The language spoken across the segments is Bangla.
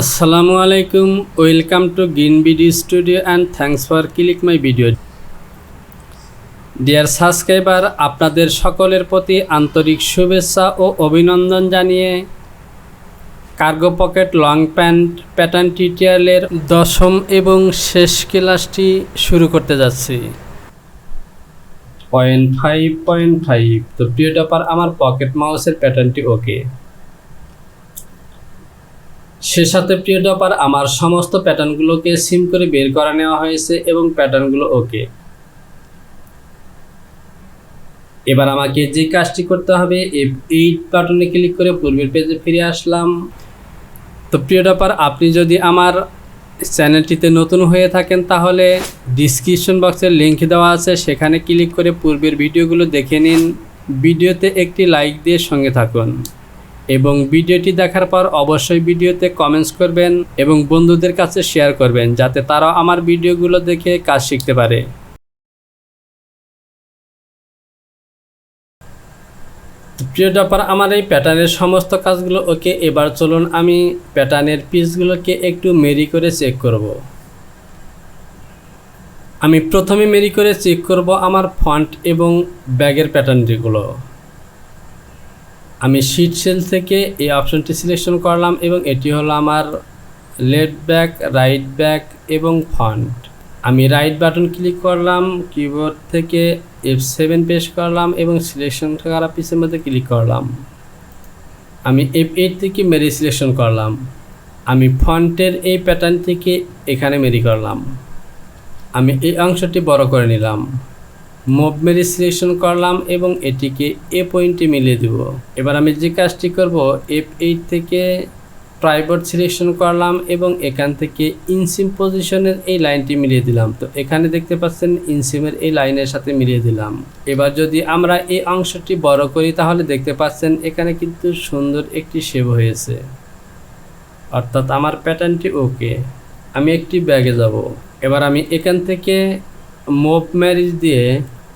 আসসালামু আলাইকুম, welcome to green video studio and thanks for click my video. Dear subscriber, আপনাদের সকলের প্রতি আন্তরিক শুভেচ্ছা ও অভিনন্দন জানিয়ে cargo pocket long pant pattern টিউটোরিয়ালের 10ম এবং শেষ ক্লাসটি শুরু করতে যাচ্ছি। 0.5 তো প্রিয় টপার, আমার পকেট মাউসের প্যাটার্নটি ওকে। সে সাথে প্রিয় টপার, আমার সমস্ত প্যাটার্নগুলোকে সিম করে বের করা নেওয়া হয়েছে এবং প্যাটার্নগুলো ওকে। এবার আমাকে যে কাজটি করতে হবে, F8 বাটনে ক্লিক করে পূর্বের পেজে ফিরে আসলাম। তো প্রিয় টপার, আপনি যদি আমার চ্যানেলটিতে নতুন হয়ে থাকেন তাহলে ডিসক্রিপশন বক্সের লিঙ্ক দেওয়া আছে, সেখানে ক্লিক করে পূর্বের ভিডিওগুলো দেখে নিন। ভিডিওতে একটি লাইক দিয়ে সঙ্গে থাকুন এবং ভিডিওটি দেখার পর অবশ্যই ভিডিওতে কমেন্টস করবেন এবং বন্ধুদের কাছে শেয়ার করবেন, যাতে তারাও আমার ভিডিওগুলো দেখে কাজ শিখতে পারে। প্রিয় টপার, আমার এই প্যাটার্নের সমস্ত কাজগুলো ওকে। এবার চলুন আমি প্যাটার্নের পিসগুলোকে একটু মেরি করে চেক করব। আমি প্রথমে মেরি করে চেক করব আমার ফন্ট এবং ব্যাগের প্যাটার্নটিগুলো। আমি শিট সেল থেকে এই অপশনটি সিলেকশন করলাম এবং এটি হলো আমার লেফট ব্যাক, রাইট ব্যাক এবং ফন্ট। আমি রাইট বাটন ক্লিক করলাম, কিবোর্ড থেকে F7 প্রেস করলাম এবং সিলেকশন করা পিসের মধ্যে ক্লিক করলাম। আমি F8 থেকে মেরি সিলেকশন করলাম। আমি ফন্টের এই প্যাটার্ন থেকে এখানে মেরি করলাম। আমি এই অংশটি বড় করে নিলাম। মুভ মেরি সিলেকশন করলাম এবং এটিকে এ পয়েন্টে মিলিয়ে দেব। এবার আমি যে কাজটি করব, F8 থেকে ট্রাইপড সিলেকশন করলাম এবং এখান থেকে ইনসিম পজিশনের এই লাইনটি মিলিয়ে দিলাম। তো এখানে দেখতে পাচ্ছেন ইনসিমের এই লাইনের সাথে মিলিয়ে দিলাম। এবার যদি আমরা এই অংশটি বড় করি তাহলে দেখতে পাচ্ছেন এখানে কিন্তু সুন্দর একটি শেপ হয়েছে, অর্থাৎ আমার প্যাটার্নটি ওকে। আমি একটি ব্যাগে যাব। এবার আমি এখান থেকে মুভ ম্যারিজ দিয়ে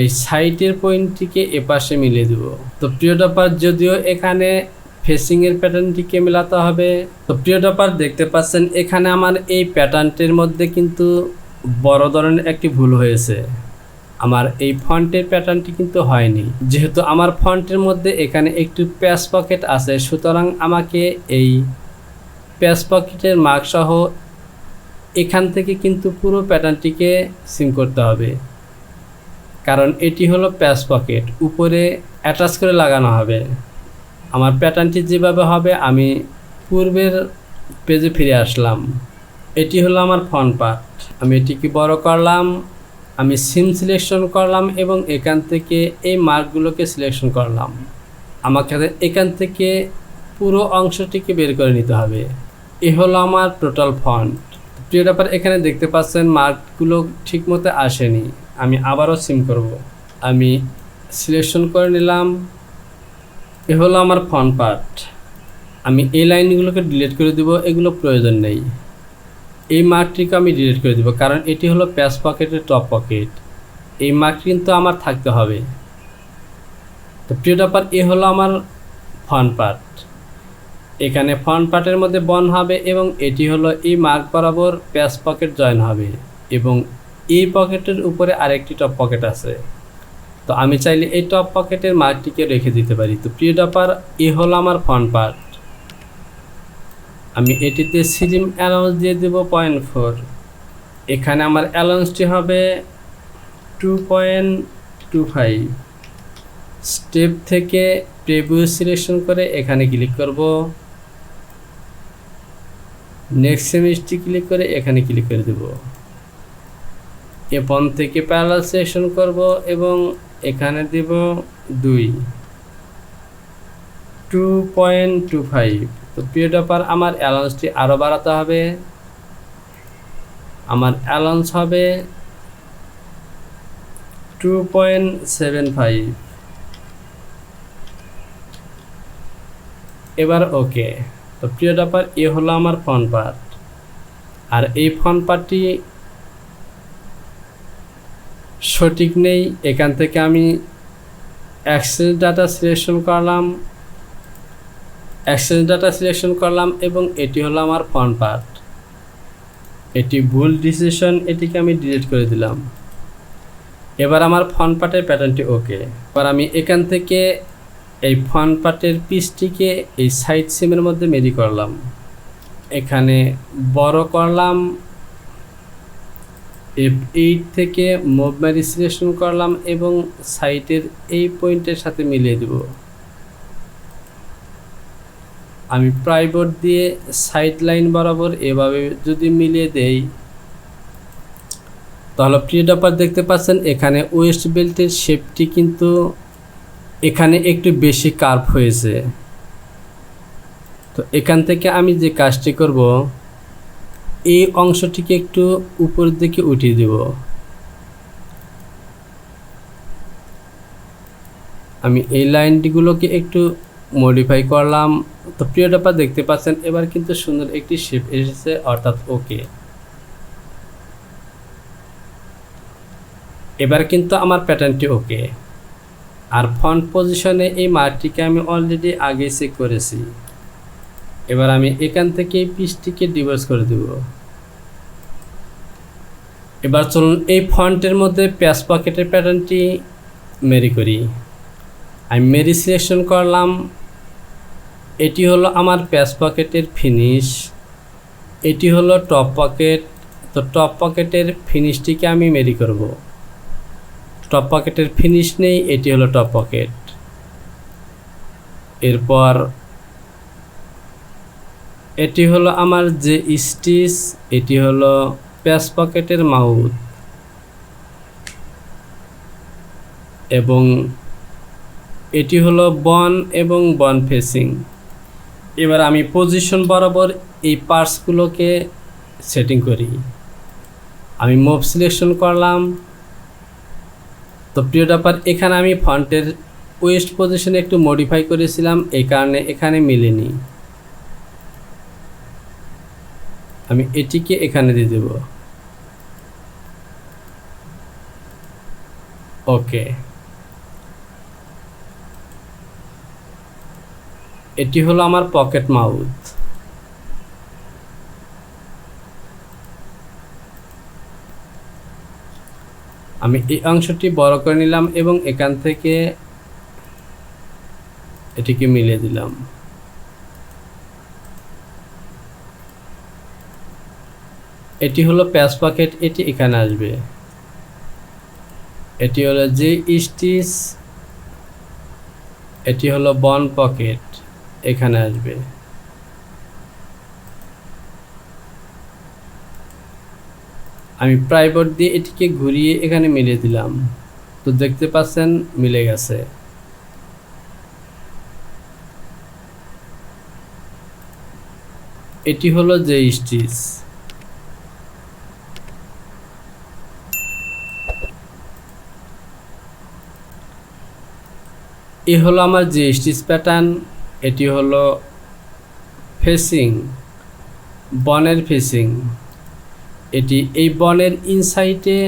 এই সাইডের পয়েন্টটিকে এপাশে মিলিয়ে দেব। তো প্রিয় টপার, যদিও এখানে ফেসিংয়ের প্যাটার্নটিকে মেলাতে হবে। তো প্রিয় টপার, দেখতে পাচ্ছেন এখানে আমার এই প্যাটার্নটির মধ্যে কিন্তু বড় ধরনের একটি ভুল হয়েছে। আমার এই ফন্টের প্যাটার্নটি কিন্তু হয়নি। যেহেতু আমার ফন্টের মধ্যে এখানে একটু প্যাচ পকেট আছে, সুতরাং আমাকে এই প্যাচ পকেটের মার্ক সহ এখান থেকে কিন্তু পুরো প্যাটার্নটিকে সিম করতে হবে, কারণ এটি হলো প্যাচ পকেট, উপরে অ্যাটাচ করে লাগানো হবে। আমার প্যাটার্নটি যেভাবে হবে, আমি পূর্বের পেজে ফিরে আসলাম। এটি হলো আমার ফন্ট পার্ট। আমি এটিকে বড় করলাম, আমি সিম সিলেকশন করলাম এবং এখান থেকে এই মার্কগুলোকে সিলেকশন করলাম। আমাকে এখান থেকে পুরো অংশটিকে বের করে নিতে হবে। এ হলো আমার টোটাল ফন্ট। প্রিয় টপার, এখানে দেখতে পাচ্ছেন মার্কগুলো ঠিকমতো আসেনি। আমি আবারও সিম করব। আমি সিলেকশন করে নিলাম। এ হলো আমার ফন্ট পার্ট। আমি এই লাইনগুলোকে ডিলিট করে দেব, এগুলো প্রয়োজন নেই। এই মার্কটিকে আমি ডিলিট করে দেব, কারণ এটি হলো প্যাচ পকেটের টপ পকেট। এই মার্ক কিন্তু আমার থাকতে হবে। তো প্রিয় টপার, এ হলো আমার ফন্ট পার্ট। এখানে ফন্ট পার্টের মধ্যে বন হবে এবং এটি হলো এই মার্ক বরাবর প্যাচ পকেট জয়েন হবে এবং এই পকেটের উপরে আরেকটি টপ পকেট আছে। তো আমি চাইলে এই টপ পকেটের মার্কটিকে রেখে দিতে পারি। তো প্রিয় টপার, এ হলো আমার ফন্ট পার্ট। আমি এটিতে সিরিম অ্যালাউন্স দিয়ে দেব 0.4। এখানে আমার অ্যালাউন্সটি হবে 2.25। স্টেপ থেকে প্রিভিউ সিলেকশন করে এখানে ক্লিক করব। নেক্সট সেমিস্ট্রি ক্লিক করে এখানে ক্লিক করে দেব। F1 থেকে প্যারালাল সিলেকশন করব এবং এখানে দেব 2.25। তো প্রিয় টপার, আমার অ্যালাউন্সটি আরও বাড়াতে হবে। আমার অ্যালাউন্স হবে 2.75। এবার ওকে। তো প্রিয় টপার, এ হলো আমার ফন্ট পার্ট। আর এই ফন্ট পার্টটি সঠিক নেই, এখান থেকে আমি অ্যাক্সেস ডাটা সিলেকশন করলাম এক্সচেঞ্জ ডাটা সিলেকশন করলাম এবং এটি হলো আমার ফন্ট পার্ট। এটি ভুল ডিসিশন, এটিকে আমি ডিলিট করে দিলাম। এবার আমার ফন্ট পার্টের প্যাটার্নটি ওকে। এবার আমি এখান থেকে এই ফন্ট পার্টের পিসটিকে এই সাইড সিমের মধ্যে মেরি করলাম, এখানে বড় করলাম, F8 থেকে মুভ মেরি সিলেকশন করলাম এবং সাইটের এই পয়েন্টের সাথে মিলিয়ে দেব। আমি প্রাইবোর্ড দিয়ে সাইড লাইন বরাবর এভাবে যদি মিলিয়ে দেই তাহলে প্রিয় ডপার দেখতে পাচ্ছেন এখানে ওয়েস্ট বেল্টের শেপটি কিন্তু এখানে একটু বেশি কার্ভ হয়েছে। তো এখান থেকে আমি যে কাজটি করব, এই অংশটিকে একটু উপরের দিকে উঠিয়ে দেব। আমি এই লাইনটিগুলোকে একটু মডিফাই করলাম। তো প্রিয় ডপার দেখতে পাচ্ছেন এবার কিন্তু সুন্দর একটি শেপ এসেছে, অর্থাৎ ওকে। এবার কিন্তু আমার প্যাটার্নটি ওকে। আর ফন্ট পজিশনে এই মার্কটিকে আমি অলরেডি আগে চেক করেছি। এবার আমি এখান থেকে এই পিসটিকে ডিভোর্স করে দেব। এবার চলুন এই ফন্টের মধ্যে প্যাচ পকেটের প্যাটার্নটি মেরি করি। আমি মেরি সিলেকশন করলাম, এটি হলো আমার প্যাচ পকেটের ফিনিশ, এটি হলো টপ পকেট। তো টপ পকেটের ফিনিশটিকে আমি মেরি করব। টপ পকেটের ফিনিশ নেই, এটি হলো টপ পকেট। এরপর এটি হলো আমার যে স্টিচ, এটি হলো প্যাচ পকেটের মাউথ এবং এটি হলো বন এবং বন ফেসিং। এবার আমি পজিশন বরাবর এই পার্টসগুলোকে সেটিং করি। আমি মুভ সিলেকশন করলাম। তো প্রিয় ডপার এখানে আমি ফন্টের ওয়েস্ট পজিশনে একটু মডিফাই করেছিলাম, এই কারণে এখানে মিলেনি। আমি এটিকে এখানে দিয়ে দেব। ওকে, এটি হলো আমার পকেট মাউথ। আমি এই অংশটি বড় করে নিলাম এবং এখান থেকে এটিকে মিলিয়ে দিলাম। এটি হলো প্যাচ পকেট, এটি এখানে আসবে। এটি হলো যে স্টিচ, এটি হলো বন পকেট, এখানে আসবে। আমি প্রাইবোর্ড দিয়ে এটিকে ঘুরিয়ে এখানে মিলিয়ে দিলাম। তো দেখতে পাচ্ছেন মিলে গেছে। এটি হলো যে স্টিচ। এই হলো আমার যে স্টিচ প্যাটার্ন। এটি হলো ফেসিং, বনের ফেসিং। এটি এই বনের ইনসাইডে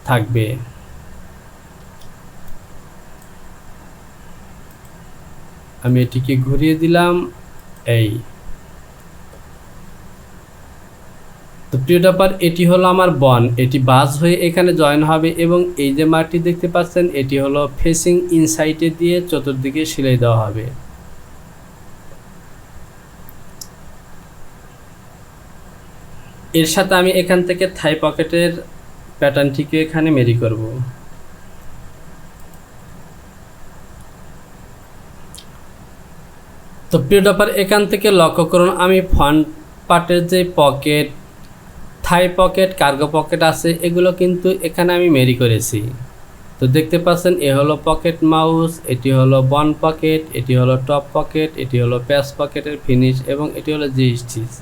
থাকবে। আমি এটিকে ঘুরিয়ে দিলাম। এই তো প্রিয় ডপার এটি হলো আমার বন, এটি বাজ হয়ে এখানে জয়েন হবে এবং এই যে মার্কটি দেখতে পাচ্ছেন এটি হলো ফেসিং ইনসাইডে দিয়ে চতুর্দিকে সেলাই দেওয়া হবে। এর সাথে আমি এখান থেকে থাই পকেটের প্যাটার্নটিকে এখানে মেরি করব। তো প্রিয় ডপার এখান থেকে লক্ষ্য করুন আমি ফ্রন্ট পার্টের যে পকেট, থাই পকেট, কার্গো পকেট আছে এগুলো কিন্তু এখানে আমি মেরি করেছি। তো দেখতে পাচ্ছেন এ হলো পকেট মাউস, এটি হলো বন পকেট, এটি হলো টপ পকেট, এটি হলো প্যাচ পকেটের ফিনিশ এবং এটি হলো জি স্টিচ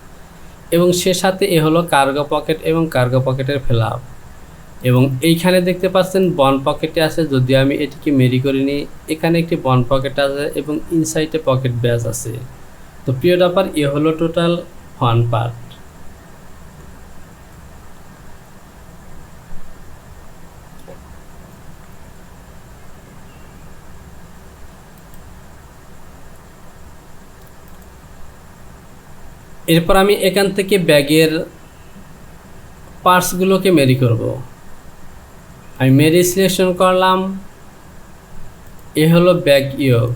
এবং সে সাথে এ হলো কার্গো পকেট এবং কার্গো পকেটের ফ্ল্যাপ এবং এইখানে দেখতে পাচ্ছেন বন পকেটে আছে, যদি আমি এটিকে মেরি করিনি এখানে একটি বন পকেট আছে এবং ইনসাইডে পকেট ব্যাজ আছে। তো প্রিয় ডপার এ হলো টোটাল ফ্রন্ট পার্ট। এরপর আমি এখান থেকে ব্যাগের পার্টসগুলোকে মেরি করব। আমি মেরি সিলেকশন করলাম। এ হলো ব্যাগ ইয়োক,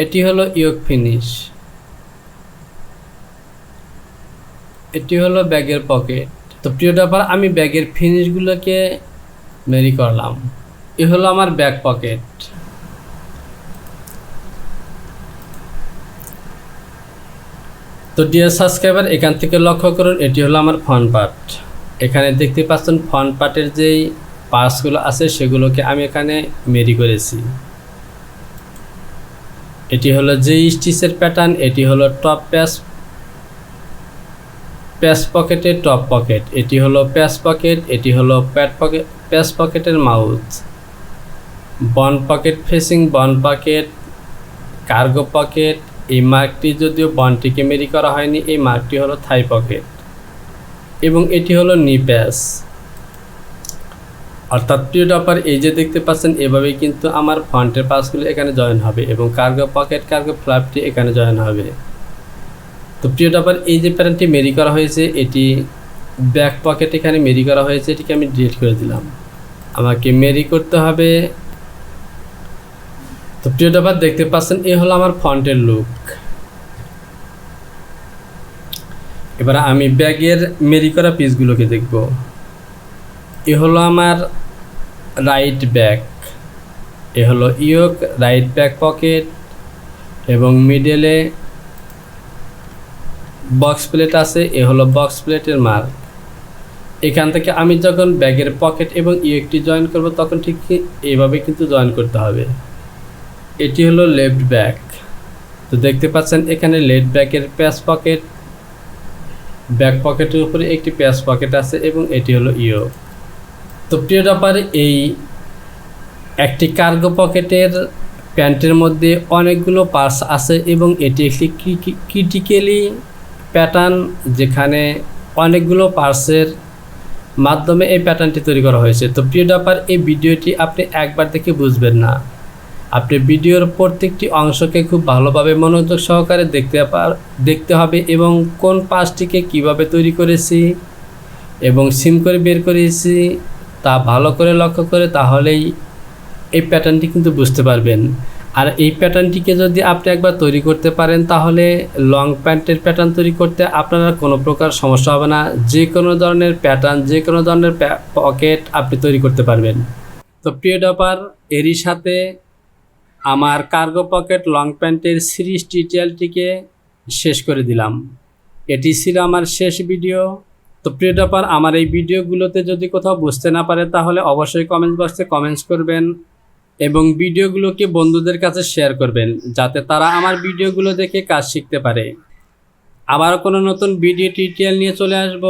এটি হলো ইয়োক ফিনিশ, এটি হলো ব্যাগের পকেট। তো প্রিয় ড্রপার, আমি ব্যাগের ফিনিশগুলোকে মেরি করলাম। এ হলো আমার ব্যাক পকেট। তো ডিয়ার সাবস্ক্রাইবার, এখান থেকে লক্ষ্য করুন, এটি হলো আমার ফ্রন্ট পার্ট। এখানে দেখতে পাচ্ছেন ফ্রন্ট পার্টের যেই পার্টসগুলো আছে সেগুলোকে আমি এখানে মেরি করেছি। এটি হলো যেই স্টিচের প্যাটার্ন, এটি হলো টপ প্যাচ পকেটের টপ পকেট, এটি হলো প্যাচ পকেট, এটি হলো প্যাচ পকেটের মাউথ, বন পকেট ফেসিং বন পকেট, কার্গো পকেট। এই মার্কটি যদিও বনটিকে মেরি করা হয়নি, এই মার্কটি হলো থাই পকেট, এবং এটি হলো নি প্যাচ। অর্থাৎ প্রিয় ড্রপার, এই যে দেখতে পাচ্ছেন এভাবেই কিন্তু আমার ফ্রন্টের পার্টসগুলো এখানে জয়েন হবে এবং কার্গো পকেট কার্গো ফ্ল্যাপটি এখানে জয়েন হবে। তো প্রিয় ড্রপার, এই যে প্যাটার্নটি মেরি করা হয়েছে, এটি ব্যাক পকেট এখানে মেরি করা হয়েছে, এটিকে আমি ডিলিট করে দিলাম। আমাকে মেরি করতে হবে। তো প্রিয় ড্রপার, দেখতে পাচ্ছেন এই হলো আমার ফ্রন্টের লুক। এবার আমি ব্যাগের মেরি করা পিসগুলোকে দেখব। এ হলো আমার রাইট ব্যাক, এ হলো ইয়োক রাইট ব্যাক পকেট এবং মিডলে বক্স প্লেট আছে, এ হলো বক্স প্লেটের মার্ক। এখান থেকে আমি যখন ব্যাগের পকেট এবং ইয়োকটি জয়েন করব তখন ঠিক এইভাবে কিন্তু জয়েন করতে হবে। এটি হলো লেফট ব্যাক। তো দেখতে পাচ্ছেন এখানে লেফট ব্যাকের প্যাচ পকেট, ব্যাক পকেটের উপরে একটি প্যাচ পকেট আছে এবং এটি হলো ইয়োক। তো প্রিয় ড্রপার, এই একটি কার্গো পকেটের প্যান্টের মধ্যে অনেকগুলো পার্টস আছে এবং এটি একটি ক্রিটিক্যালি প্যাটার্ন, যেখানে অনেকগুলো পার্টসের মাধ্যমে এই প্যাটার্নটি তৈরি করা হয়েছে। তো প্রিয় ড্রপার, এই ভিডিওটি আপনি একবার দেখে বুঝবেন না, আপনি ভিডিওর প্রত্যেকটি অংশকে খুব ভালোভাবে মনোযোগ সহকারে দেখতে হবে এবং কোন পার্টসটিকে কিভাবে তৈরি করেছি এবং সিম করে বের করেছি তা ভালো করে লক্ষ্য করে, তাহলেই এই প্যাটার্নটি কিন্তু বুঝতে পারবেন। আর এই প্যাটার্নটিকে যদি আপনি একবার তৈরি করতে পারেন, তাহলে লং প্যান্টের প্যাটার্ন তৈরি করতে আপনার কোনো প্রকার সমস্যা হবে না। যে কোনো ধরনের প্যাটার্ন, যে কোনো ধরনের পকেট আপনি তৈরি করতে পারবেন। তো প্রিয় ড্রপার, এরই সাথে আমার কার্গো পকেট লং প্যান্টের সিরিজ টিউটোরিয়ালটিকে শেষ করে দিলাম। এটি ছিল আমার শেষ ভিডিও। তো প্রিয় ড্রপার, আমার এই ভিডিওগুলোতে যদি কোথাও বুঝতে না পারে তাহলে অবশ্যই কমেন্ট বক্সে কমেন্টস করবেন এবং ভিডিওগুলোকে বন্ধুদের কাছে শেয়ার করবেন, যাতে তারা আমার ভিডিওগুলো দেখে কাজ শিখতে পারে। আবার কোনো নতুন ভিডিও টিউটোরিয়াল নিয়ে চলে আসব।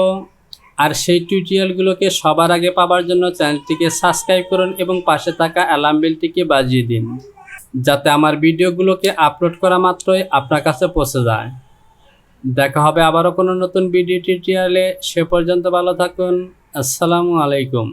আর সেই টিউটোরিয়ালগুলোকে সবার আগে পাওয়ার জন্য চ্যানেলটিকে সাবস্ক্রাইব করুন এবং পাশে থাকা অ্যালার্ম বেলটিকে বাজিয়ে দিন, যাতে আমার ভিডিওগুলোকে আপলোড করা মাত্রই আপনার কাছে পৌঁছে যায়। দেখা হবে আবারও কোনো নতুন ভিডিও টিউটোরিয়ালে। সে পর্যন্ত ভালো থাকুন। আসসালামু আলাইকুম।